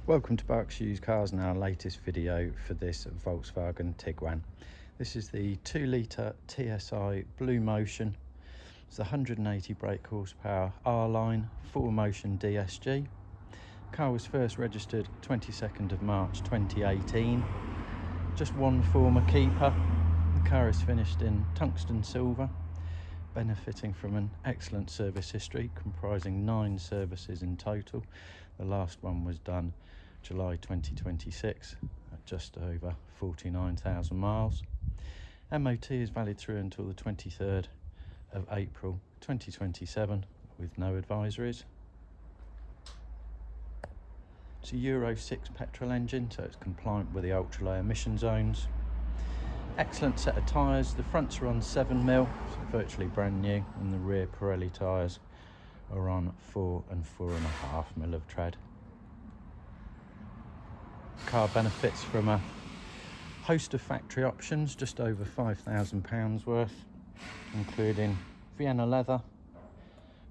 Welcome to Berkshire Used Cars and our latest video for this Volkswagen Tiguan. This is the 2 litre TSI Blue Motion. It's the 180 brake horsepower R-Line 4Motion DSG. Car was first registered 22nd of March 2018. Just one former keeper. The car is finished in Tungsten Silver, benefiting from an excellent service history comprising 9 services in total. The last one was done July 2026 at just over 49,000 miles. MOT is valid through until the 23rd of April 2027 with no advisories. It's a Euro 6 petrol engine, so it's compliant with the ultra low emission zones. Excellent set of tyres. The fronts are on 7mm, so virtually brand new, and the rear Pirelli tyres are on 4 and 4.5mm of tread. The car benefits from a host of factory options, just over £5,000 worth, including Vienna leather,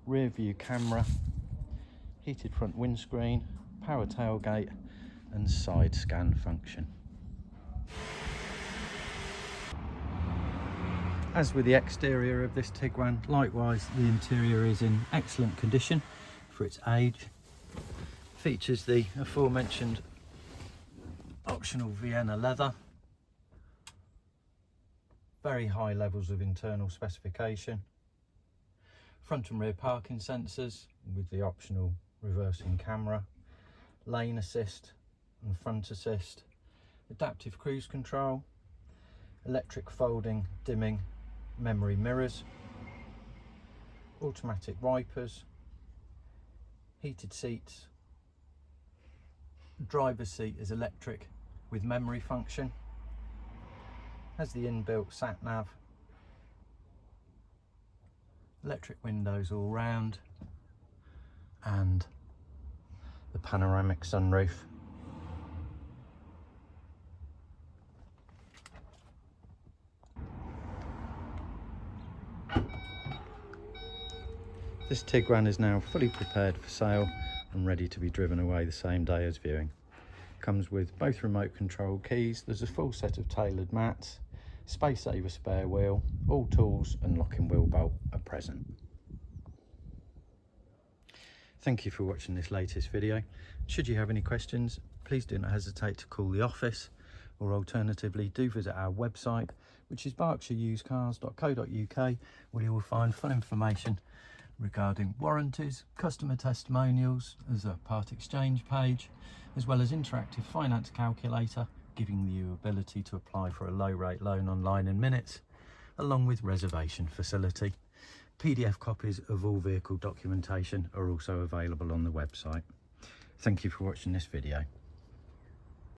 rear view camera, heated front windscreen, power tailgate and side scan function. As with the exterior of this Tiguan, likewise the interior is in excellent condition for its age. Features the aforementioned optional Vienna leather, very high levels of internal specification, front and rear parking sensors with the optional reversing camera, lane assist and front assist, adaptive cruise control, electric folding dimming memory mirrors, automatic wipers, heated seats, driver's seat is electric with memory function, has the inbuilt sat nav, electric windows all round and the panoramic sunroof. This Tiguan is now fully prepared for sale and ready to be driven away the same day as viewing. Comes with both remote control keys. There's a full set of tailored mats, space saver spare wheel, all tools and locking wheel bolt are present. Thank you for watching this latest video. Should you have any questions, please do not hesitate to call the office, or alternatively do visit our website, which is berkshireusedcars.co.uk, where you will find full information regarding warranties, customer testimonials, as a part exchange page, as well as interactive finance calculator, giving you ability to apply for a low rate loan online in minutes, along with reservation facility. PDF copies of all vehicle documentation are also available on the website. Thank you for watching this video.